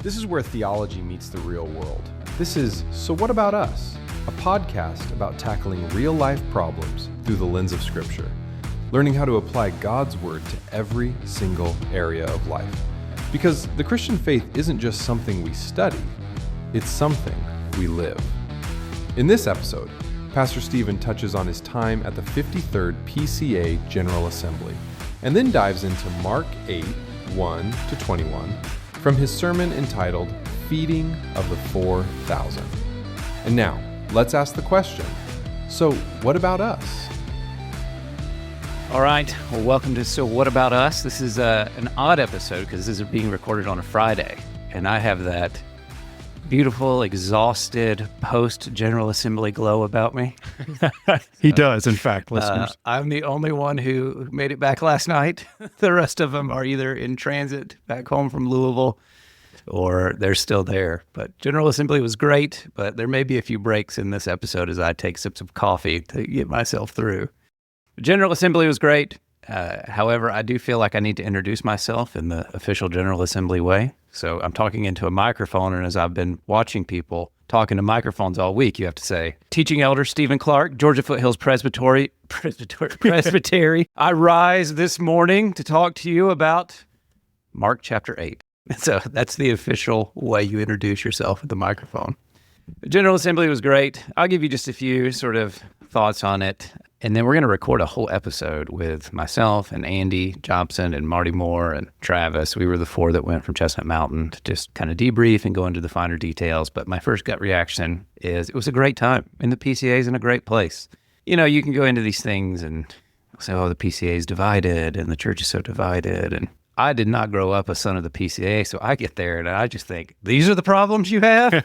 This is where theology meets the real world. This is So What About Us? A podcast about tackling real-life problems through the lens of Scripture, learning how to apply God's Word to every single area of life. Because the Christian faith isn't just something we study, it's something we live. In this episode, Pastor Stephen touches on his time at the 53rd PCA General Assembly, and then dives into Mark 8, 1-21, from his sermon entitled, Feeding of the 4,000. And now, let's ask the question, so what about us? All right, well, welcome to So What About Us? This is an odd episode because this is being recorded on a Friday, and I have that beautiful, exhausted post-General Assembly glow about me. He does, in fact, listeners. I'm the only one who made it back last night. The rest of them are either in transit back home from Louisville or they're still there. But General Assembly was great, but there may be a few breaks in this episode as I take sips of coffee to get myself through. General Assembly was great. However, I do feel like I need to introduce myself in the official General Assembly way. So I'm talking into a microphone, and as I've been watching people talking to microphones all week, you have to say, Teaching Elder Stephen Clark, Georgia Foothills Presbytery. I rise this morning to talk to you about Mark chapter 8. So that's the official way you introduce yourself at the microphone. The General Assembly was great. I'll give you just a few sort of thoughts on it. And then we're going to record a whole episode with myself and Andy Jobson and Marty Moore and Travis. We were the four that went from Chestnut Mountain to just kind of debrief and go into the finer details. But my first gut reaction is it was a great time. And the PCA is in a great place. You know, you can go into these things and say, oh, the PCA is divided and the church is so divided. And I did not grow up a son of the PCA, so I get there and I just think, these are the problems you have?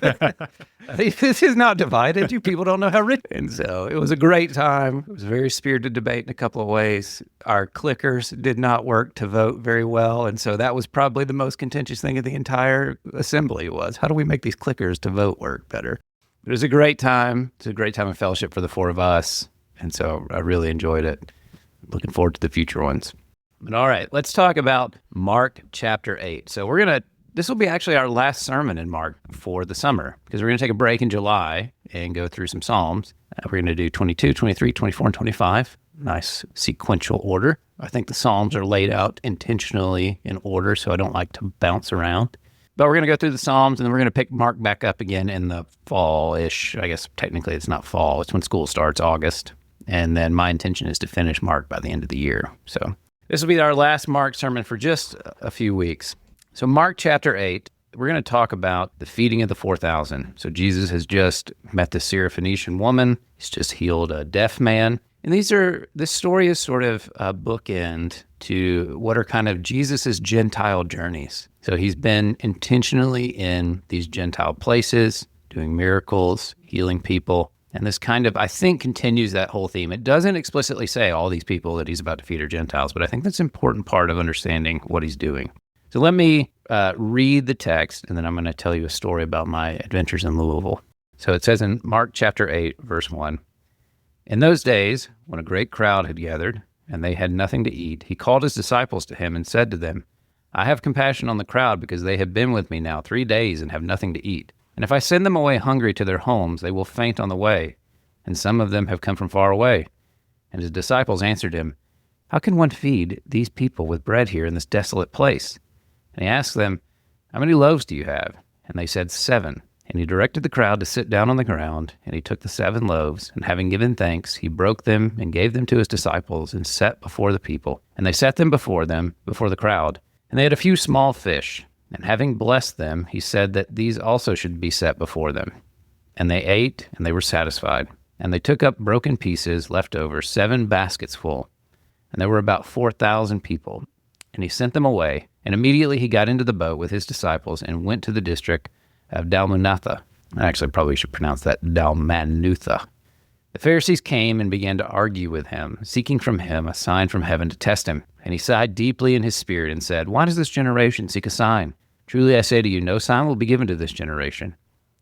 This is not divided. You people don't know how rich. And so it was a great time. It was a very spirited debate in a couple of ways. Our clickers did not work to vote very well, and so that was probably the most contentious thing of the entire assembly was, how do we make these clickers to vote work better? It was a great time. It was a great time of fellowship for the four of us, and so I really enjoyed it. Looking forward to the future ones. But all right, let's talk about Mark chapter 8. So this will be actually our last sermon in Mark for the summer, because we're going to take a break in July and go through some Psalms. We're going to do 22, 23, 24, and 25. Nice sequential order. I think the Psalms are laid out intentionally in order, so I don't like to bounce around. But we're going to go through the Psalms, and then we're going to pick Mark back up again in the fall-ish. I guess technically it's not fall. It's when school starts, August. And then my intention is to finish Mark by the end of the year. So this will be our last Mark sermon for just a few weeks. So Mark chapter 8, we're going to talk about the feeding of the 4,000. So Jesus has just met the Syrophoenician woman. He's just healed a deaf man. And this story is sort of a bookend to what are kind of Jesus's Gentile journeys. So he's been intentionally in these Gentile places, doing miracles, healing people. And this kind of, I think, continues that whole theme. It doesn't explicitly say all these people that he's about to feed are Gentiles, but I think that's an important part of understanding what he's doing. So let me read the text, and then I'm going to tell you a story about my adventures in Louisville. So it says in Mark chapter 8, verse 1, In those days, when a great crowd had gathered, and they had nothing to eat, he called his disciples to him and said to them, I have compassion on the crowd because they have been with me now 3 days and have nothing to eat. And if I send them away hungry to their homes, they will faint on the way, and some of them have come from far away. And his disciples answered him, How can one feed these people with bread here in this desolate place? And he asked them, How many loaves do you have? And they said, 7. And he directed the crowd to sit down on the ground, and he took the 7 loaves, and having given thanks, he broke them and gave them to his disciples and set before the people. And they set them before the crowd. And they had a few small fish. And having blessed them, he said that these also should be set before them. And they ate, and they were satisfied. And they took up broken pieces left over, 7 baskets full. And there were about 4,000 people. And he sent them away. And immediately he got into the boat with his disciples and went to the district of Dalmanutha. Actually, I probably should pronounce that Dalmanutha. The Pharisees came and began to argue with him, seeking from him a sign from heaven to test him. And he sighed deeply in his spirit and said, Why does this generation seek a sign? Truly I say to you, no sign will be given to this generation.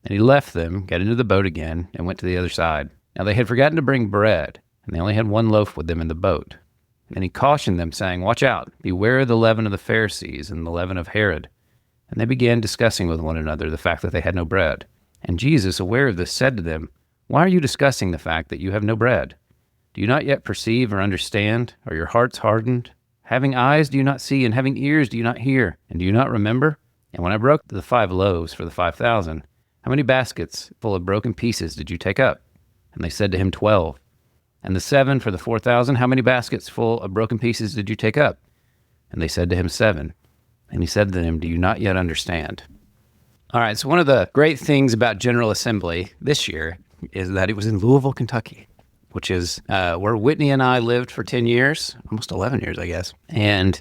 And he left them, got into the boat again, and went to the other side. Now they had forgotten to bring bread, and they only had 1 loaf with them in the boat. And he cautioned them, saying, Watch out, beware of the leaven of the Pharisees and the leaven of Herod. And they began discussing with one another the fact that they had no bread. And Jesus, aware of this, said to them, "Why are you discussing the fact that you have no bread? Do you not yet perceive or understand? Are your hearts hardened? Having eyes do you not see, and having ears do you not hear? And do you not remember? And when I broke the 5 loaves for the 5,000, how many baskets full of broken pieces did you take up?" And they said to him, 12. "And the 7 for the 4,000, how many baskets full of broken pieces did you take up?" And they said to him, 7. And he said to them, "Do you not yet understand?" All right, so one of the great things about General Assembly this year is that it was in Louisville, Kentucky, which is where Whitney and I lived for 10 years, almost 11 years, I guess. And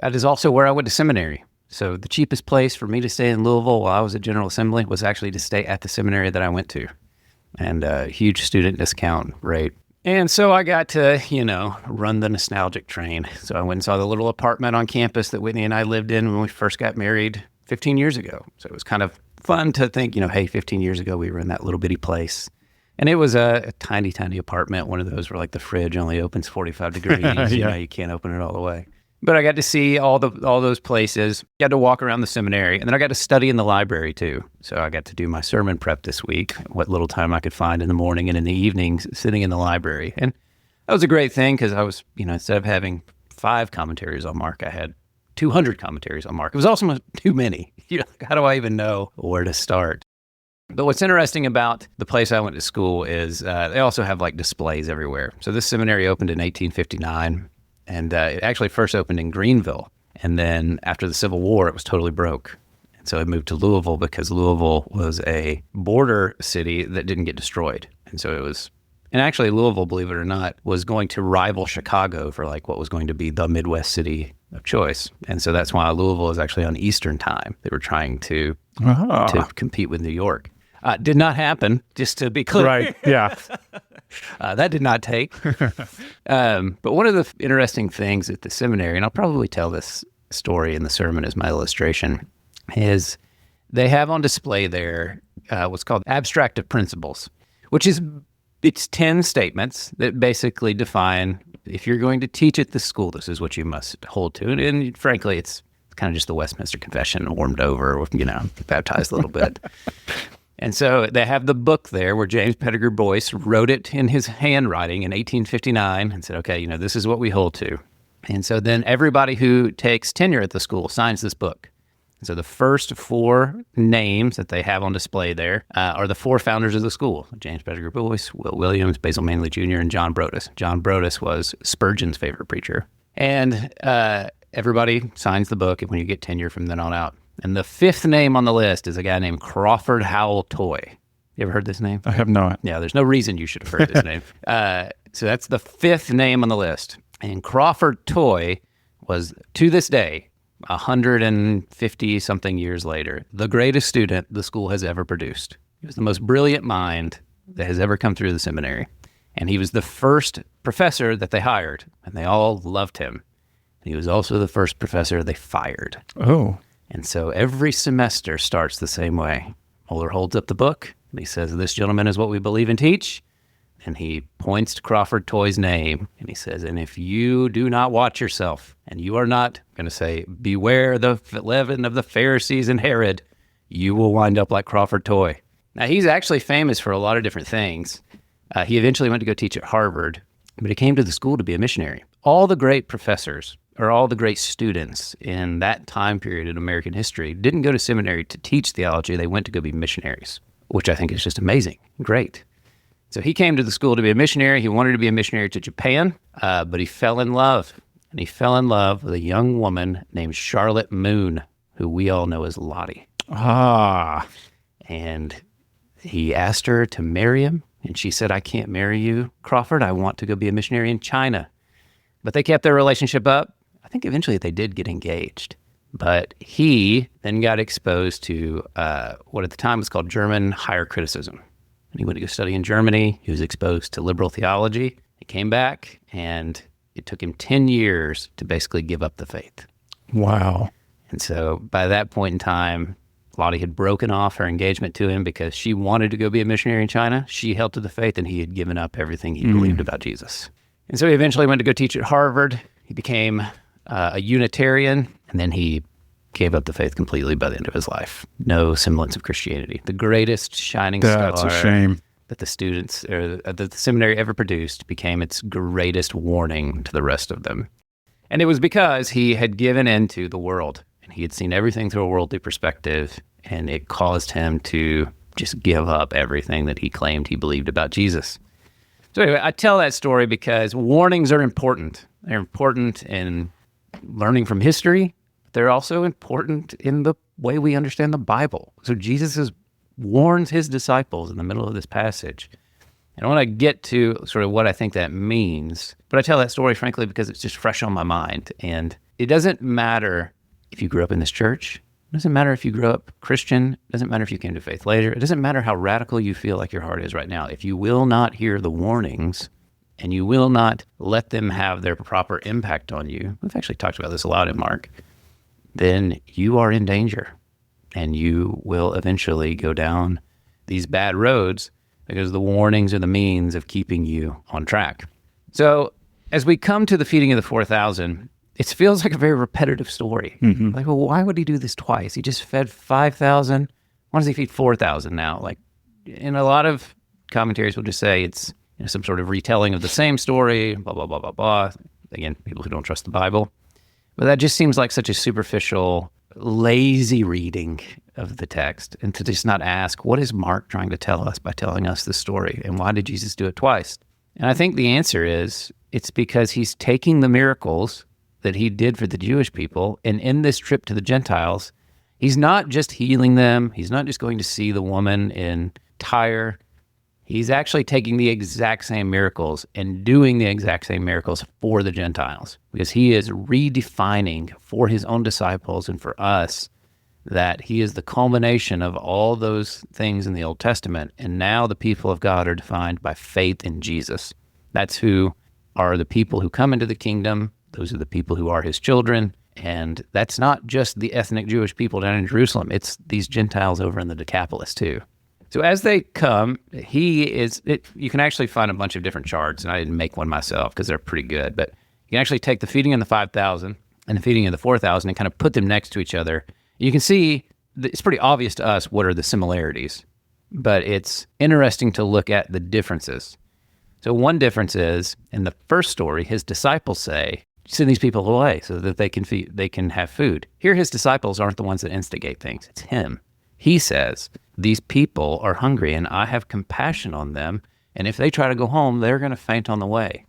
that is also where I went to seminary. So the cheapest place for me to stay in Louisville while I was at General Assembly was actually to stay at the seminary that I went to, and a huge student discount rate. And so I got to, run the nostalgic train. So I went and saw the little apartment on campus that Whitney and I lived in when we first got married 15 years ago. So it was kind of fun to think, hey, 15 years ago we were in that little bitty place. And it was a tiny, tiny apartment, one of those where like the fridge only opens 45 degrees. Yeah. You can't open it all the way. But I got to see all those places. Got to walk around the seminary, and then I got to study in the library too. So I got to do my sermon prep this week, what little time I could find in the morning and in the evenings sitting in the library. And that was a great thing because I was, instead of having 5 commentaries on Mark, I had 200 commentaries on Mark. It was also too many. How do I even know where to start? But what's interesting about the place I went to school is they also have like displays everywhere. So this seminary opened in 1859. And it actually first opened in Greenville. And then after the Civil War, it was totally broke. And so it moved to Louisville because Louisville was a border city that didn't get destroyed. And so it was, and actually Louisville, believe it or not, was going to rival Chicago for like what was going to be the Midwest city of choice. And so that's why Louisville is actually on Eastern time. They were trying to compete with New York. Did not happen, just to be clear. Right, yeah. That did not take. But one of the interesting things at the seminary, and I'll probably tell this story in the sermon as my illustration, is they have on display there what's called abstractive principles, which is, it's 10 statements that basically define, if you're going to teach at the school, this is what you must hold to. And frankly, it's kind of just the Westminster Confession warmed over, baptized a little bit. And so they have the book there where James Pettigrew Boyce wrote it in his handwriting in 1859 and said, okay, this is what we hold to. And so then everybody who takes tenure at the school signs this book. And so the first 4 names that they have on display there are the 4 founders of the school: James Pettigrew Boyce, Will Williams, Basil Manley Jr., and John Broadus. John Broadus was Spurgeon's favorite preacher. And everybody signs the book when you get tenure from then on out. And the 5th name on the list is a guy named Crawford Howell Toy. You ever heard this name? I have not. Yeah, there's no reason you should have heard this name. So that's the 5th name on the list. And Crawford Toy was, to this day, 150-something years later, the greatest student the school has ever produced. He was the most brilliant mind that has ever come through the seminary. And he was the first professor that they hired, and they all loved him. And he was also the first professor they fired. Oh. And so every semester starts the same way. Moeller holds up the book, and he says, "This gentleman is what we believe and teach." And he points to Crawford Toy's name, and he says, "And if you do not watch yourself, and you are not going to say, 'Beware the leaven of the Pharisees and Herod,' you will wind up like Crawford Toy." Now, he's actually famous for a lot of different things. He eventually went to go teach at Harvard, but he came to the school to be a missionary. All the great professors, or all the great students in that time period in American history, didn't go to seminary to teach theology. They went to go be missionaries, which I think is just amazing. Great. So he came to the school to be a missionary. He wanted to be a missionary to Japan, but he fell in love. And he fell in love with a young woman named Charlotte Moon, who we all know as Lottie. Ah. And he asked her to marry him. And she said, "I can't marry you, Crawford. I want to go be a missionary in China." But they kept their relationship up. I think eventually they did get engaged. But he then got exposed to what at the time was called German higher criticism. And he went to go study in Germany. He was exposed to liberal theology. He came back, and it took him 10 years to basically give up the faith. Wow. And so by that point in time, Lottie had broken off her engagement to him because she wanted to go be a missionary in China. She held to the faith, and he had given up everything he believed about Jesus. And so he eventually went to go teach at Harvard. He became a Unitarian, and then he gave up the faith completely by the end of his life. No semblance of Christianity. The greatest shining That's star a shame. that the students or that the seminary ever produced became its greatest warning to the rest of them. And it was because he had given into the world, and he had seen everything through a worldly perspective, and it caused him to just give up everything that he claimed he believed about Jesus. So anyway, I tell that story because warnings are important. They're important in learning from history. They're also important in the way we understand the Bible. So Jesus warns his disciples in the middle of this passage. And I want to get to sort of what I think that means. But I tell that story, frankly, because it's just fresh on my mind. And it doesn't matter if you grew up in this church. It doesn't matter if you grew up Christian. It doesn't matter if you came to faith later. It doesn't matter how radical you feel like your heart is right now. If you will not hear the warnings and you will not let them have their proper impact on you, we've actually talked about this a lot in Mark, then you are in danger and you will eventually go down these bad roads because the warnings are the means of keeping you on track. So as we come to the feeding of the 4,000, it feels like a very repetitive story. Mm-hmm. Like, well, why would he do this twice? He just fed 5,000. Why does he feed 4,000 now? Like, in a lot of commentaries will just say it's some sort of retelling of the same story, blah, blah, blah, blah, blah. Again, people who don't trust the Bible. But that just seems like such a superficial, lazy reading of the text, and to just not ask, what is Mark trying to tell us by telling us this story, and why did Jesus do it twice? And I think the answer is, it's because he's taking the miracles that he did for the Jewish people, and in this trip to the Gentiles, he's not just healing them, he's not just going to see the woman in Tyre, he's actually taking the exact same miracles and doing the exact same miracles for the Gentiles, because he is redefining for his own disciples and for us that he is the culmination of all those things in the Old Testament, and now the people of God are defined by faith in Jesus. That's who are the people who come into the kingdom. Those are the people who are his children, and that's not just the ethnic Jewish people down in Jerusalem. It's these Gentiles over in the Decapolis too. So as they come, you can actually find a bunch of different charts, and I didn't make one myself because they're pretty good, but you can actually take the feeding of the 5,000 and the feeding of the 4,000 and kind of put them next to each other. You can see it's pretty obvious to us what are the similarities, but it's interesting to look at the differences. So one difference is, in the first story, his disciples say, send these people away so that they can have food. Here, his disciples aren't the ones that instigate things. It's him. He says, these people are hungry and I have compassion on them. And if they try to go home, they're going to faint on the way.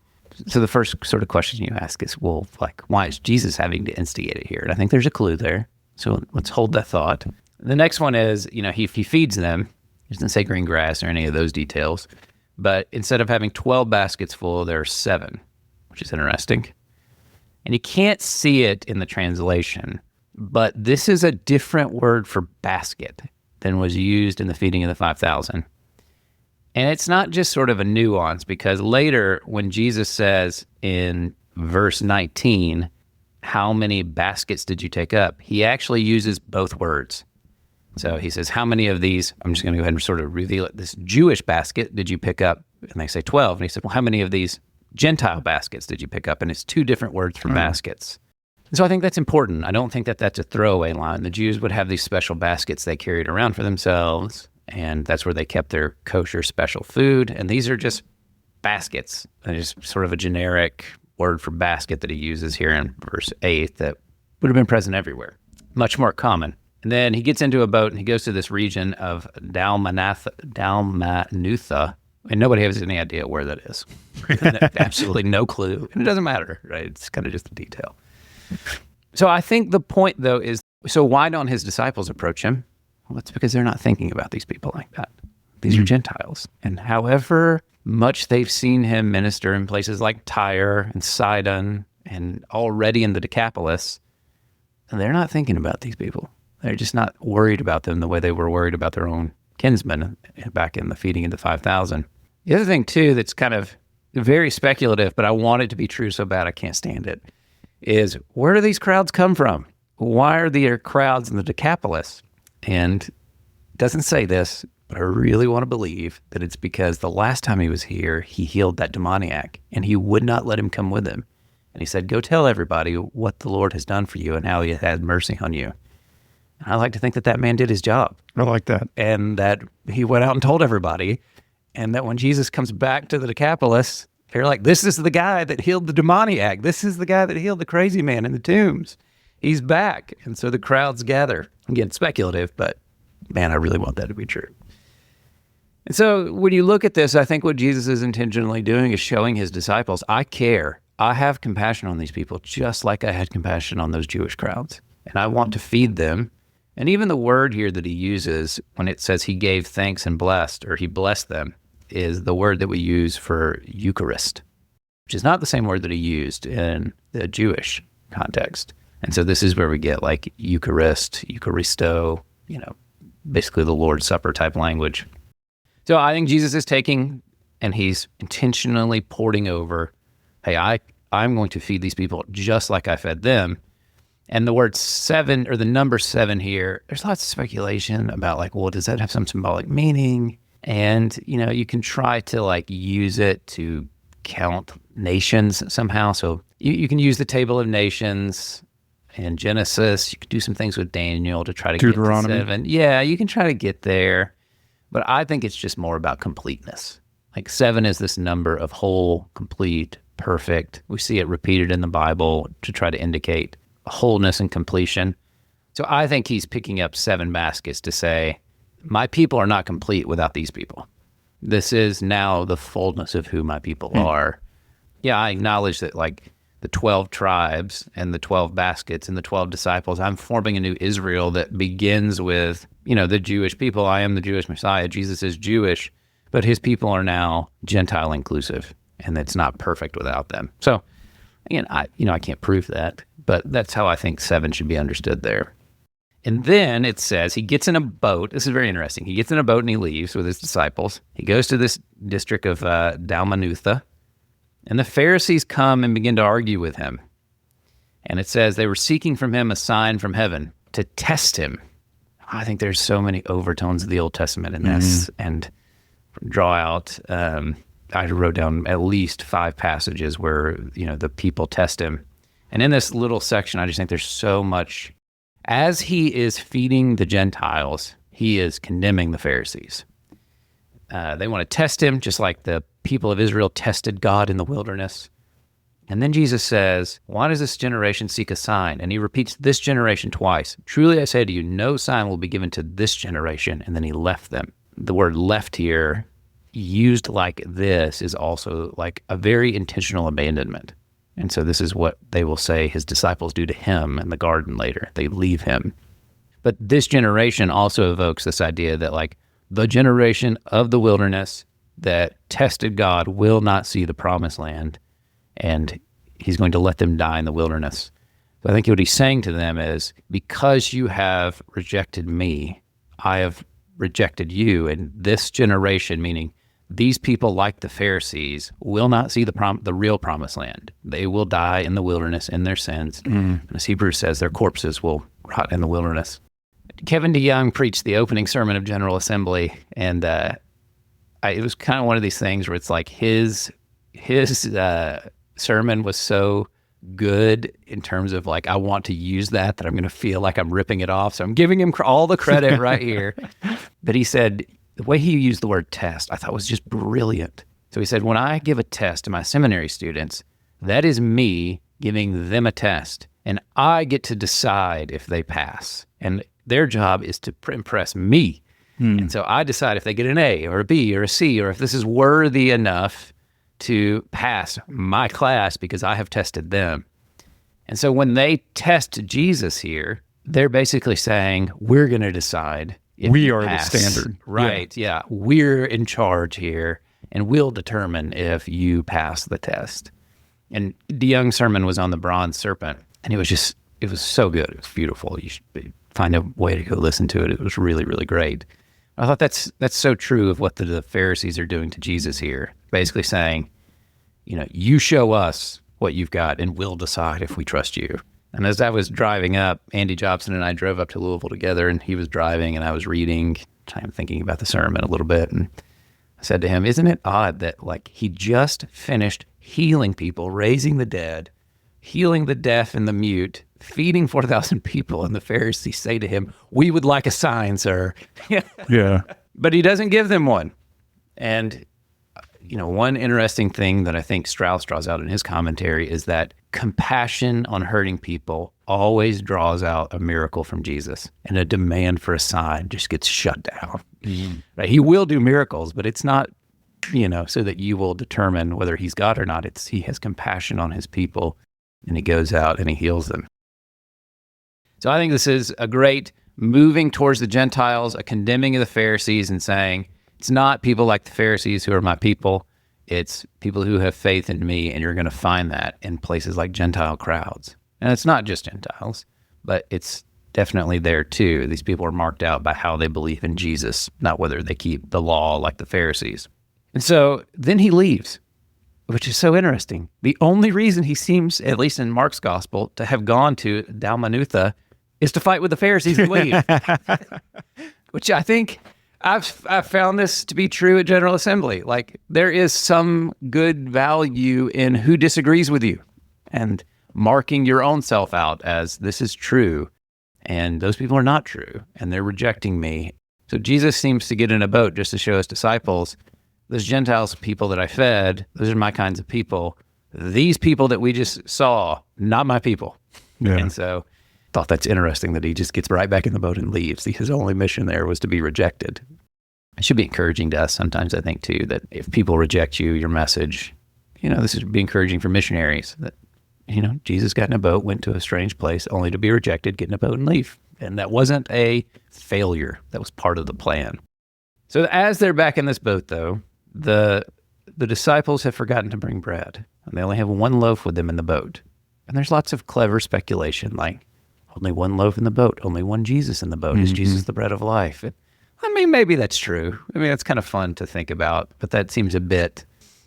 So the first sort of question you ask is, well, like, why is Jesus having to instigate it here? And I think there's a clue there. So let's hold that thought. The next one is, he feeds them. He doesn't say green grass or any of those details. But instead of having 12 baskets full, there are 7, which is interesting. And you can't see it in the translation, but this is a different word for basket than was used in the feeding of the 5,000. And it's not just sort of a nuance, because later when Jesus says in verse 19, how many baskets did you take up? He actually uses both words. So he says, how many of these, I'm just going to go ahead and sort of reveal it, this Jewish basket did you pick up? And they say 12. And he said, well, how many of these Gentile baskets did you pick up? And it's 2 different words for baskets. And so I think that's important. I don't think that that's a throwaway line. The Jews would have these special baskets they carried around for themselves, and that's where they kept their kosher special food. And these are just baskets. They're just sort of a generic word for basket that he uses here in verse 8 that would have been present everywhere. Much more common. And then he gets into a boat and he goes to this region of Dalmanutha, and nobody has any idea where that is. Absolutely no clue. And it doesn't matter, right? It's kind of just a detail. So I think the point, though, is, so why don't his disciples approach him? Well, it's because they're not thinking about these people like that. These are Gentiles. And however much they've seen him minister in places like Tyre and Sidon and already in the Decapolis, they're not thinking about these people. They're just not worried about them the way they were worried about their own kinsmen back in the feeding of the 5,000. The other thing, too, that's kind of very speculative, but I want it to be true so bad I can't stand it, is where do these crowds come from? Why are there crowds in the Decapolis? And it doesn't say this, but I really want to believe that it's because the last time he was here, he healed that demoniac, and he would not let him come with him. And he said, go tell everybody what the Lord has done for you and how he has had mercy on you. And I like to think that that man did his job. I like that. And that he went out and told everybody. And that when Jesus comes back to the Decapolis, they're like, this is the guy that healed the demoniac. This is the guy that healed the crazy man in the tombs. He's back. And so the crowds gather. Again, speculative, but man, I really want that to be true. And so when you look at this, I think what Jesus is intentionally doing is showing his disciples, I care. I have compassion on these people, just like I had compassion on those Jewish crowds. And I want to feed them. And even the word here that he uses when it says he gave thanks and blessed, or he blessed them, is the word that we use for Eucharist, which is not the same word that he used in the Jewish context. And so this is where we get like Eucharist, Eucharisto, basically the Lord's Supper type language. So I think Jesus is taking and he's intentionally porting over, hey, I'm going to feed these people just like I fed them. And the word 7 or the number 7 here, there's lots of speculation about like, well, does that have some symbolic meaning? And, you can try to like use it to count nations somehow. So you can use the table of nations in Genesis. You can do some things with Daniel to try to Deuteronomy. get to 7. Yeah, you can try to get there. But I think it's just more about completeness. Like 7 is this number of whole, complete, perfect. We see it repeated in the Bible to try to indicate wholeness and completion. So I think he's picking up 7 baskets to say, my people are not complete without these people. This is now the fullness of who my people are. Yeah, I acknowledge that like the 12 tribes and the 12 baskets and the 12 disciples, I'm forming a new Israel that begins with, the Jewish people. I am the Jewish Messiah. Jesus is Jewish, but his people are now Gentile inclusive, and it's not perfect without them. So again, I can't prove that, but that's how I think 7 should be understood there. And then it says he gets in a boat. This is very interesting. He gets in a boat and he leaves with his disciples. He goes to this district of Dalmanutha, and the Pharisees come and begin to argue with him. And it says they were seeking from him a sign from heaven to test him. I think there's so many overtones of the Old Testament in this, and draw out. I wrote down at least 5 passages where the people test him. And in this little section, I just think there's so much. As he is feeding the Gentiles, he is condemning the Pharisees. They want to test him, just like the people of Israel tested God in the wilderness. And then Jesus says, why does this generation seek a sign? And he repeats this generation twice. Truly I say to you, no sign will be given to this generation. And then he left them. The word left here, used like this, is also like a very intentional abandonment. And so this is what they will say his disciples do to him in the garden later. They leave him. But this generation also evokes this idea that like the generation of the wilderness that tested God will not see the promised land, and he's going to let them die in the wilderness. So I think what he's saying to them is, because you have rejected me, I have rejected you. And this generation, meaning these people, like the Pharisees, will not see the real promised land. They will die in the wilderness in their sins. And as Hebrews says, their corpses will rot in the wilderness. Kevin DeYoung preached the opening sermon of General Assembly, and it was kind of one of these things where it's like his sermon was so good in terms of like, I want to use that I'm going to feel like I'm ripping it off. So I'm giving him all the credit right here. But he said, the way he used the word test, I thought was just brilliant. So he said, when I give a test to my seminary students, that is me giving them a test, and I get to decide if they pass. And their job is to impress me. And so I decide if they get an A or a B or a C, or if this is worthy enough to pass my class because I have tested them. And so when they test Jesus here, they're basically saying, we're going to decide if we you are pass. the standard. Right, yeah. We're in charge here, and we'll determine if you pass the test. And DeYoung's sermon was on the bronze serpent, and it was so good. It was beautiful. You should find a way to go listen to it. It was really, really great. I thought that's so true of what the Pharisees are doing to Jesus here. Basically saying, you show us what you've got, and we'll decide if we trust you. And as I was driving up, Andy Jobson and I drove up to Louisville together, and he was driving and I was reading, I'm thinking about the sermon a little bit. And I said to him, isn't it odd that like he just finished healing people, raising the dead, healing the deaf and the mute, feeding 4,000 people, and the Pharisees say to him, "We would like a sign, sir." Yeah. But he doesn't give them one. And, one interesting thing that I think Strauss draws out in his commentary is that compassion on hurting people always draws out a miracle from Jesus, and a demand for a sign just gets shut down. Right? He will do miracles, but it's not, so that you will determine whether he's God or not. It's he has compassion on his people, and he goes out and he heals them. So I think this is a great moving towards the Gentiles, a condemning of the Pharisees and saying, it's not people like the Pharisees who are my people. It's people who have faith in me, and you're going to find that in places like Gentile crowds. And it's not just Gentiles, but it's definitely there too. These people are marked out by how they believe in Jesus, not whether they keep the law like the Pharisees. And so then he leaves, which is so interesting. The only reason he seems, at least in Mark's gospel, to have gone to Dalmanutha is to fight with the Pharisees and leave. Which I think I've found this to be true at General Assembly. Like, there is some good value in who disagrees with you and marking your own self out as this is true, and those people are not true, and they're rejecting me. So Jesus seems to get in a boat just to show his disciples, those Gentiles people that I fed, those are my kinds of people. These people that we just saw, not my people. Yeah. And so I thought that's interesting that he just gets right back in the boat and leaves. His only mission there was to be rejected. It should be encouraging to us sometimes, I think, too, that if people reject you, your message, this would be encouraging for missionaries that, Jesus got in a boat, went to a strange place only to be rejected, get in a boat and leave. And that wasn't a failure. That was part of the plan. So as they're back in this boat, though, the disciples have forgotten to bring bread, and they only have one loaf with them in the boat. And there's lots of clever speculation, like only one loaf in the boat, only one Jesus in the boat. Is Jesus the bread of life? Maybe that's true. That's kind of fun to think about, but that seems a bit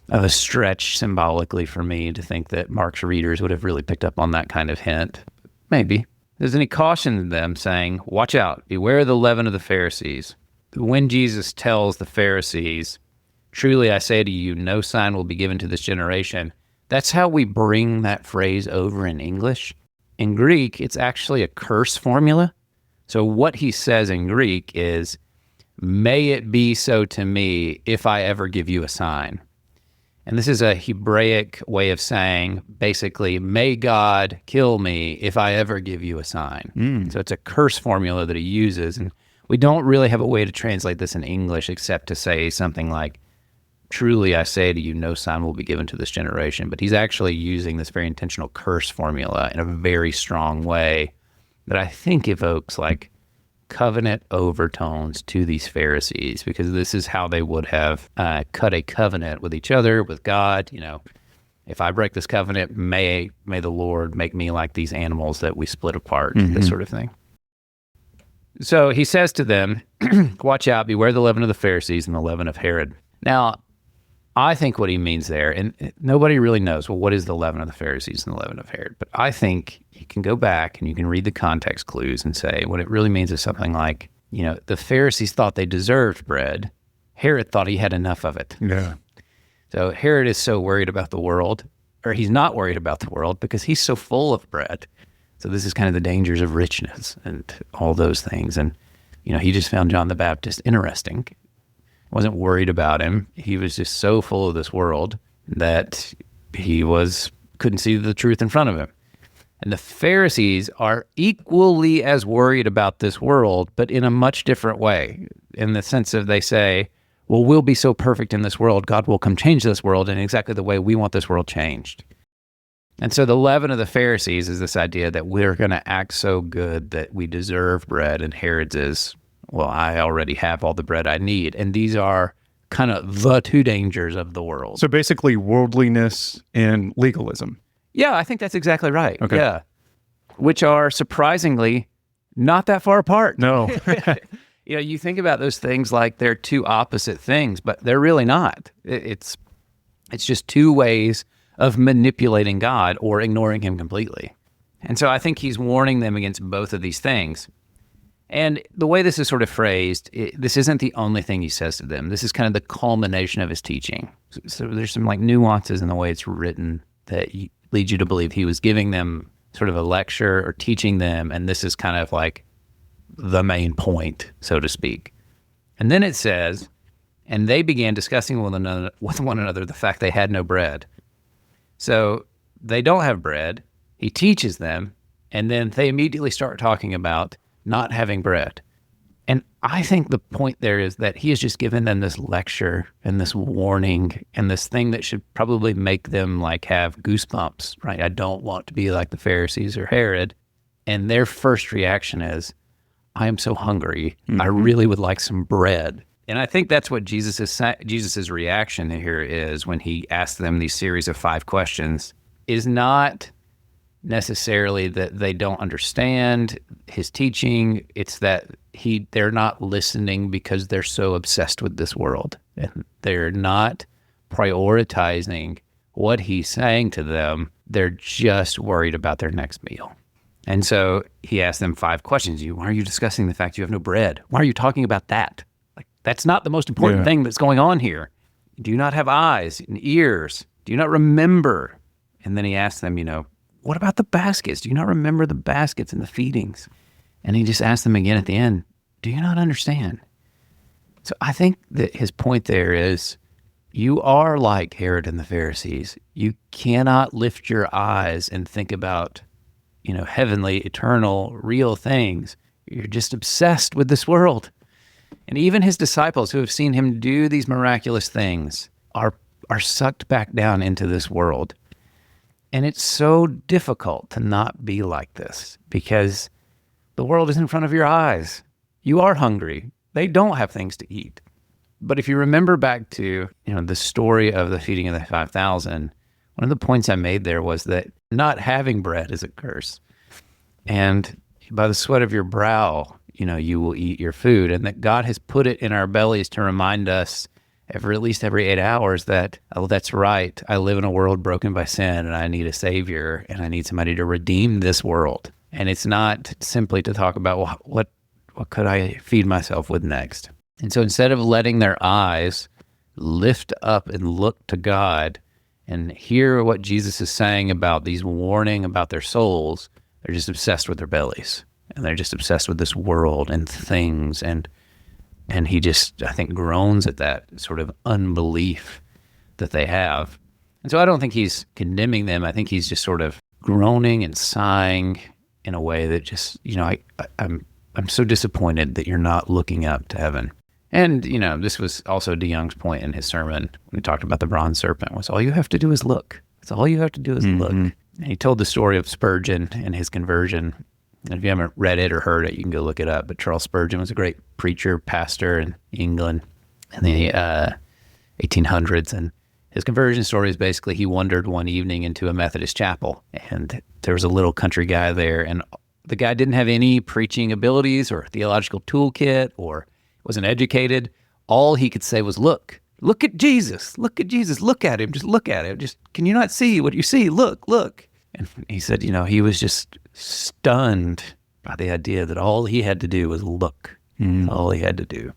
of a stretch symbolically for me to think that Mark's readers would have really picked up on that kind of hint. Maybe. There's any caution in them saying, watch out, beware the leaven of the Pharisees. When Jesus tells the Pharisees, truly I say to you, no sign will be given to this generation, that's how we bring that phrase over in English. In Greek, it's actually a curse formula. So what he says in Greek is, may it be so to me if I ever give you a sign. And this is a Hebraic way of saying, basically, may God kill me if I ever give you a sign. So it's a curse formula that he uses. And we don't really have a way to translate this in English except to say something like, truly I say to you, no sign will be given to this generation. But he's actually using this very intentional curse formula in a very strong way that I think evokes like covenant overtones to these Pharisees, because this is how they would have cut a covenant with each other, with God. If I break this covenant, may the Lord make me like these animals that we split apart, this sort of thing. So he says to them, watch out, beware the leaven of the Pharisees and the leaven of Herod. Now, I think what he means there, and nobody really knows, well, what is the leaven of the Pharisees and the leaven of Herod? But I think you can go back and you can read the context clues and say what it really means is something like, the Pharisees thought they deserved bread. Herod thought he had enough of it. Yeah. So Herod is so worried about the world, or he's not worried about the world because he's so full of bread. So this is kind of the dangers of richness and all those things. And, he just found John the Baptist interesting. Wasn't worried about him. He was just so full of this world that he couldn't see the truth in front of him. And the Pharisees are equally as worried about this world, but in a much different way, in the sense of they say, well, we'll be so perfect in this world, God will come change this world in exactly the way we want this world changed. And so the leaven of the Pharisees is this idea that we're going to act so good that we deserve bread, and Herod's is, well, I already have all the bread I need. And these are kind of the two dangers of the world. So basically worldliness and legalism. Yeah, I think that's exactly right. Okay. Yeah. Which are surprisingly not that far apart. No. You think about those things like they're two opposite things, but they're really not. It's just two ways of manipulating God or ignoring him completely. And so I think he's warning them against both of these things. And the way this is sort of phrased, this isn't the only thing he says to them. This is kind of the culmination of his teaching. So there's some like nuances in the way it's written that leads you to believe he was giving them sort of a lecture or teaching them, and this is kind of like the main point, so to speak. And then it says, and they began discussing with one another the fact they had no bread. So they don't have bread. He teaches them, and then they immediately start talking about not having bread. And I think the point there is that he has just given them this lecture and this warning and this thing that should probably make them like have goosebumps, right? I don't want to be like the Pharisees or Herod. And their first reaction is, I am so hungry. I really would like some bread. And I think that's what Jesus's reaction here is when he asks them these series of 5 questions, is not necessarily that they don't understand his teaching. It's that they're not listening because they're so obsessed with this world, and they're not prioritizing what he's saying to them. They're just worried about their next meal. And so he asked them 5 questions. Why are you discussing the fact you have no bread? Why are you talking about that? Like, that's not the most important thing that's going on here. Do you not have eyes and ears? Do you not remember? And then he asked them, what about the baskets? Do you not remember the baskets and the feedings? And he just asked them again at the end, do you not understand? So I think that his point there is, you are like Herod and the Pharisees. You cannot lift your eyes and think about, heavenly, eternal, real things. You're just obsessed with this world. And even his disciples who have seen him do these miraculous things are sucked back down into this world. And it's so difficult to not be like this because the world is in front of your eyes. You are hungry. They don't have things to eat. But if you remember back to, the story of the feeding of the 5,000, one of the points I made there was that not having bread is a curse. And by the sweat of your brow, you will eat your food. And that God has put it in our bellies to remind us at least every 8 hours that, oh, that's right, I live in a world broken by sin, and I need a Savior, and I need somebody to redeem this world. And it's not simply to talk about, well, what could I feed myself with next? And so instead of letting their eyes lift up and look to God and hear what Jesus is saying about these warning about their souls, they're just obsessed with their bellies, and they're just obsessed with this world and things, and he just, I think, groans at that sort of unbelief that they have. And so I don't think he's condemning them. I think he's just sort of groaning and sighing in a way that just, I'm so disappointed that you're not looking up to heaven. And, this was also DeYoung's point in his sermon when he talked about the bronze serpent, was all you have to do is look. That's all you have to do is look. And he told the story of Spurgeon and his conversion. And if you haven't read it or heard it, you can go look it up. But Charles Spurgeon was a great preacher, pastor in England in the 1800s. And his conversion story is basically he wandered one evening into a Methodist chapel. And there was a little country guy there. And the guy didn't have any preaching abilities or theological toolkit or wasn't educated. All he could say was, look at Jesus. Look at Jesus. Look at him. Just look at him. Just, can you not see what you see? Look. And he said, he was just stunned by the idea that all he had to do was look. All he had to do.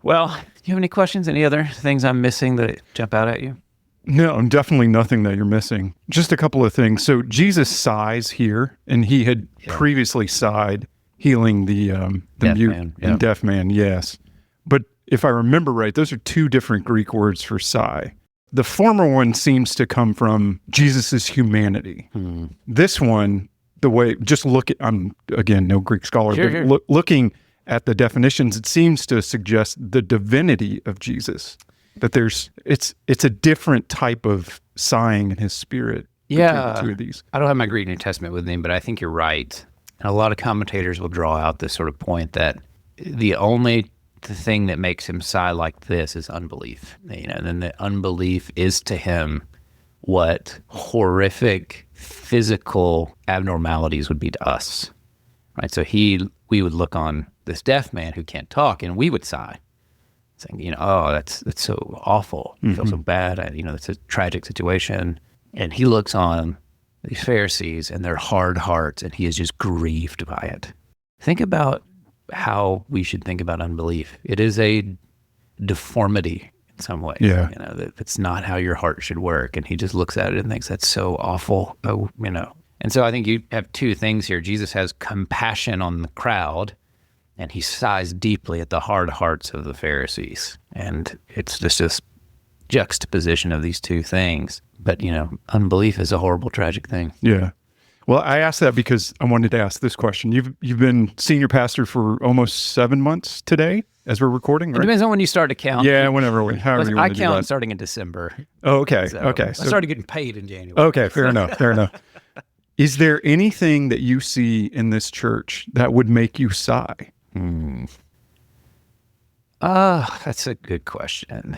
Well, do you have any questions? Any other things I'm missing that jump out at you? No, definitely nothing that you're missing. Just a couple of things. So Jesus sighs here, and he had previously sighed healing the mute and deaf man, yes. But if I remember right, those are 2 different Greek words for sigh. The former one seems to come from Jesus's humanity. This one, the way, just look at, I'm, again, no Greek scholar, but looking at the definitions, it seems to suggest the divinity of Jesus. That it's a different type of sighing in his spirit. Yeah, the 2 of these. I don't have my Greek New Testament with me, but I think you're right. And a lot of commentators will draw out this sort of point that the only thing that makes him sigh like this is unbelief. Then the unbelief is to him what horrific physical abnormalities would be to us, right? So we would look on this deaf man who can't talk, and we would sigh, saying, oh, that's so awful. I feel so bad. It's a tragic situation. And he looks on these Pharisees and their hard hearts, and he is just grieved by it. Think about how we should think about unbelief. It is a deformity in some ways. Yeah. That it's not how your heart should work. And he just looks at it and thinks that's so awful, And so I think you have two things here. Jesus has compassion on the crowd, and he sighs deeply at the hard hearts of the Pharisees. And it's just this juxtaposition of these two things. But, unbelief is a horrible, tragic thing. Yeah. Well, I asked that because I wanted to ask this question. You've been senior pastor for almost 7 months today as we're recording, right? It depends on when you start to count. Yeah, however you want to do that. I count starting in December. Oh, okay. So Okay. I started getting paid in January. Okay, fair enough. Fair enough. Is there anything that you see in this church that would make you sigh? That's a good question.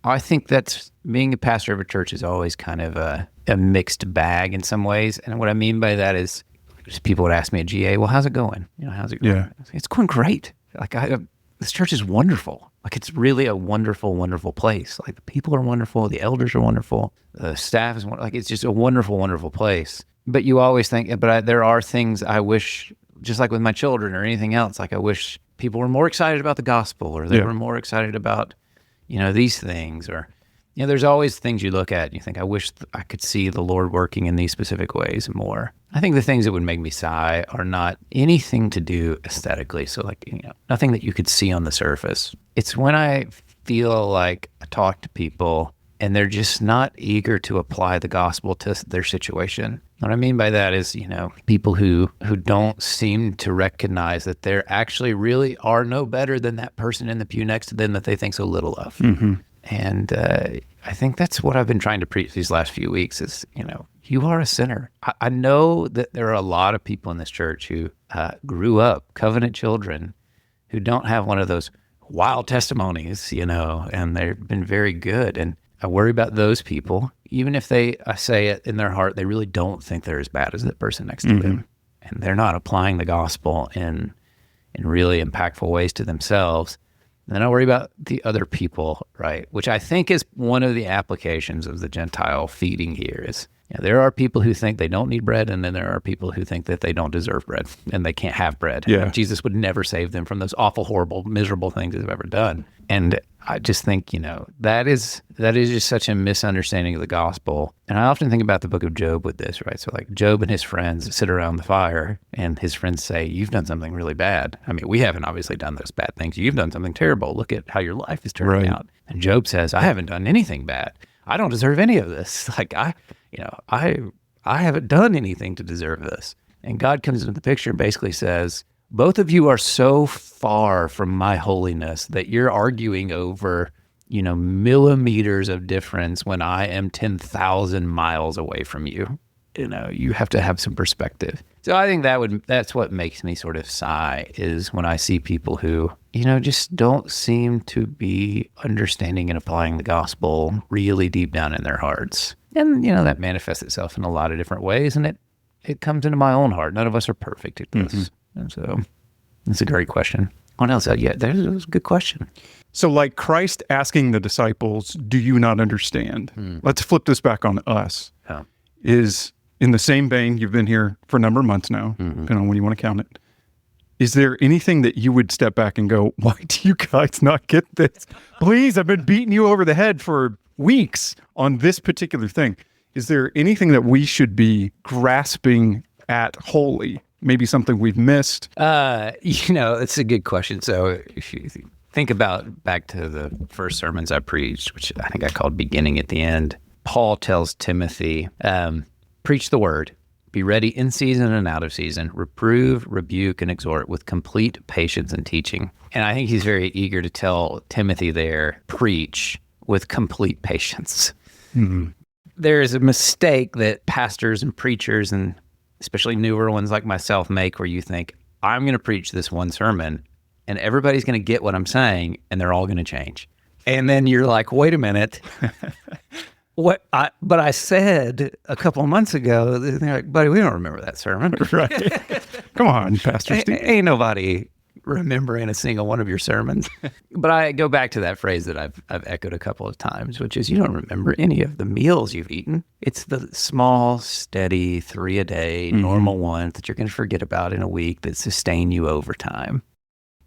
I think that's being a pastor of a church is always kind of a mixed bag in some ways. And what I mean by that is just people would ask me at GA, well, how's it going? How's it going? Yeah. It's going great. Like this church is wonderful. Like it's really a wonderful, wonderful place. Like the people are wonderful. The elders are wonderful. The staff is like, it's just a wonderful, wonderful place. But you always think, there are things I wish, just like with my children or anything else, like I wish people were more excited about the gospel or they were more excited about, these things or, there's always things you look at and you think, I wish I could see the Lord working in these specific ways more. I think the things that would make me sigh are not anything to do aesthetically. So nothing that you could see on the surface. It's when I feel like I talk to people and they're just not eager to apply the gospel to their situation. What I mean by that is, people who don't seem to recognize that they're actually really are no better than that person in the pew next to them that they think so little of. Mm-hmm. And I think that's what I've been trying to preach these last few weeks is, you are a sinner. I know that there are a lot of people in this church who grew up covenant children who don't have one of those wild testimonies, and they've been very good. And I worry about those people, even if I say it in their heart, they really don't think they're as bad as the person next to them. And they're not applying the gospel in really impactful ways to themselves. And then I worry about the other people, right? Which I think is one of the applications of the Gentile feeding here is, there are people who think they don't need bread, and then there are people who think that they don't deserve bread and they can't have bread. Yeah. Jesus would never save them from those awful, horrible, miserable things they've ever done. And I just think, that is just such a misunderstanding of the gospel. And I often think about the book of Job with this, right? So like Job and his friends sit around the fire and his friends say, you've done something really bad. I mean, we haven't obviously done those bad things. You've done something terrible. Look at how your life is turning out. And Job says, I haven't done anything bad. I don't deserve any of this. Like I haven't done anything to deserve this. And God comes into the picture and basically says, both of you are so far from my holiness that you're arguing over, millimeters of difference when I am 10,000 miles away from you. You have to have some perspective. So I think that's what makes me sort of sigh is when I see people who, just don't seem to be understanding and applying the gospel really deep down in their hearts. And, that manifests itself in a lot of different ways. And it comes into my own heart. None of us are perfect at this. Mm-hmm. And so it's a great question. What else? That was a good question. So like Christ asking the disciples, do you not understand? Let's flip this back on us. Is in the same vein, you've been here for a number of months now, depending on when you want to count it. Is there anything that you would step back and go, why do you guys not get this? Please, I've been beating you over the head for weeks on this particular thing. Is there anything that we should be grasping at wholly? Maybe something we've missed? It's a good question. So if you think about back to the first sermons I preached, which I think I called Beginning at the End, Paul tells Timothy, preach the word, be ready in season and out of season, reprove, rebuke, and exhort with complete patience and teaching. And I think he's very eager to tell Timothy there, preach with complete patience. Mm-hmm. There is a mistake that pastors and preachers and especially newer ones like myself make where you think, I'm going to preach this one sermon and everybody's going to get what I'm saying and they're all going to change. And then you're like, wait a minute. But I said a couple of months ago, they're like, buddy, we don't remember that sermon. Right. Come on, Pastor Steve. Ain't nobody remembering a single one of your sermons. But I go back to that phrase that I've echoed a couple of times, which is you don't remember any of the meals you've eaten. It's the small, steady, 3 a day, normal ones that you're going to forget about in a week that sustain you over time.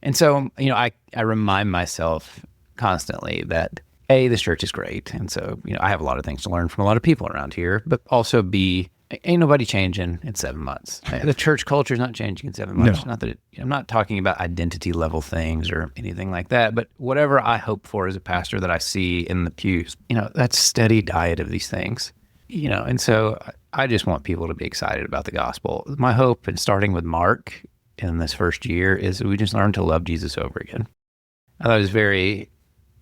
And so, I remind myself constantly that A, this church is great. And so, I have a lot of things to learn from a lot of people around here, but also B, ain't nobody changing in 7 months. The church culture is not changing in 7 months. No. Not that I'm not talking about identity level things or anything like that, but whatever I hope for as a pastor that I see in the pews, that's steady diet of these things, and so I just want people to be excited about the gospel. My hope, and starting with Mark in this first year, is that we just learn to love Jesus over again. I thought it was very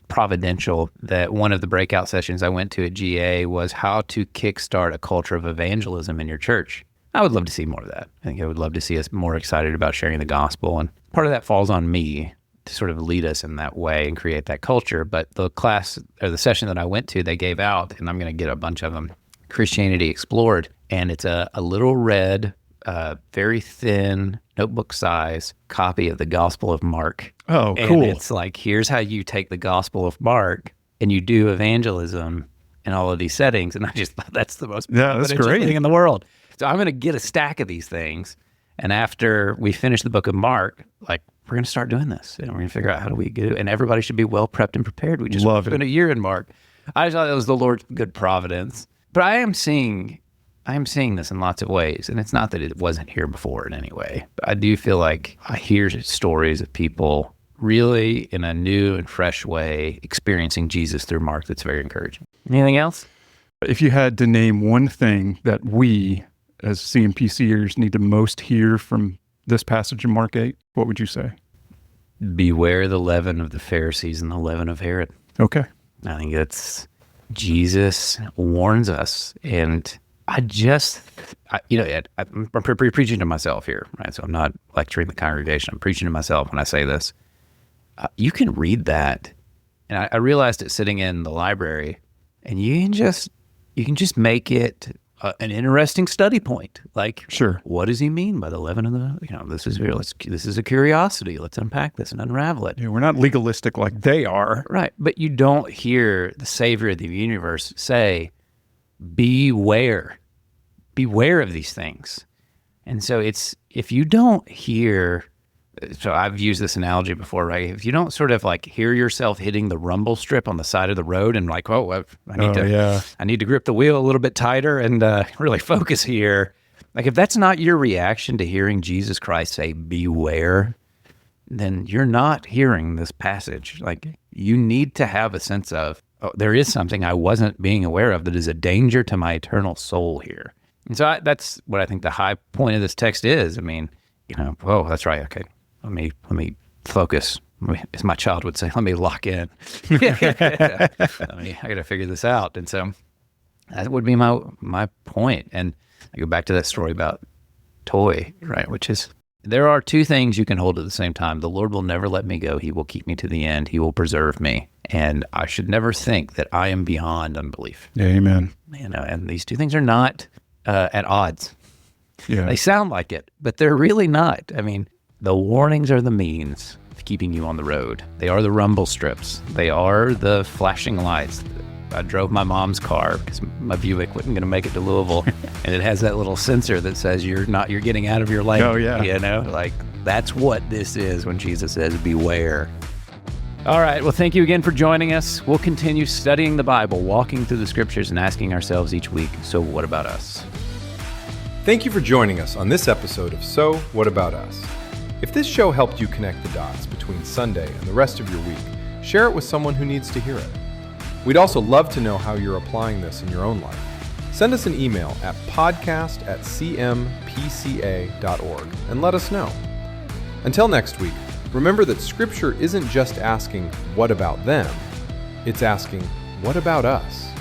providential that one of the breakout sessions I went to at GA was how to kickstart a culture of evangelism in your church. I would love to see more of that. I think I would love to see us more excited about sharing the gospel. And part of that falls on me to sort of lead us in that way and create that culture. But the class or the session that I went to, they gave out, and I'm going to get a bunch of them, Christianity Explored. And it's a little red, very thin, notebook size copy of the Gospel of Mark. Oh, and cool. It's like, here's how you take the Gospel of Mark and you do evangelism in all of these settings. And I just thought that's the most that's great thing in the world. So I'm going to get a stack of these things. And after we finish the book of Mark, we're going to start doing this. And we're going to figure out how do we do it. And everybody should be well prepped and prepared. We just spent a year in Mark. I just thought that was the Lord's good providence. But I am seeing this in lots of ways. And it's not that it wasn't here before in any way. But I do feel like I hear stories of people really in a new and fresh way experiencing Jesus through Mark that's very encouraging. Anything else? If you had to name one thing that we as CMPCers need to most hear from this passage in Mark 8, what would you say? Beware the leaven of the Pharisees and the leaven of Herod. Okay. I think it's Jesus warns us, and I'm preaching to myself here, right? So I'm not lecturing the congregation. I'm preaching to myself when I say this. You can read that, and I realized it sitting in the library, and you can just make it an interesting study point. Sure, what does he mean by the leaven of the? This is a curiosity. Let's unpack this and unravel it. Yeah, we're not legalistic like they are, right? But you don't hear the Savior of the universe say, beware of these things. And so if you don't hear, so I've used this analogy before, right? If you don't sort of hear yourself hitting the rumble strip on the side of the road and I need to grip the wheel a little bit tighter and really focus here. If that's not your reaction to hearing Jesus Christ say, beware, then you're not hearing this passage. You need to have a sense of, there is something I wasn't being aware of that is a danger to my eternal soul here. And so that's what I think the high point of this text is. That's right. Okay, let me focus. As my child would say, let me lock in. I got to figure this out. And so that would be my point. And I go back to that story about toy, right? Which is, there are two things you can hold at the same time. The Lord will never let me go. He will keep me to the end. He will preserve me. And I should never think that I am beyond unbelief. Amen. And these two things are not at odds. Yeah. They sound like it, but they're really not. The warnings are the means of keeping you on the road. They are the rumble strips. They are the flashing lights. I drove my mom's car because my Buick wasn't going to make it to Louisville, and it has that little sensor that says you're getting out of your lane. Oh yeah. That's what this is when Jesus says, beware. All right. Well, thank you again for joining us. We'll continue studying the Bible, walking through the scriptures, and asking ourselves each week, so what about us? Thank you for joining us on this episode of So What About Us? If this show helped you connect the dots between Sunday and the rest of your week, share it with someone who needs to hear it. We'd also love to know how you're applying this in your own life. Send us an email at podcast@cmpca.org and let us know. Until next week, remember that Scripture isn't just asking, what about them? It's asking, what about us?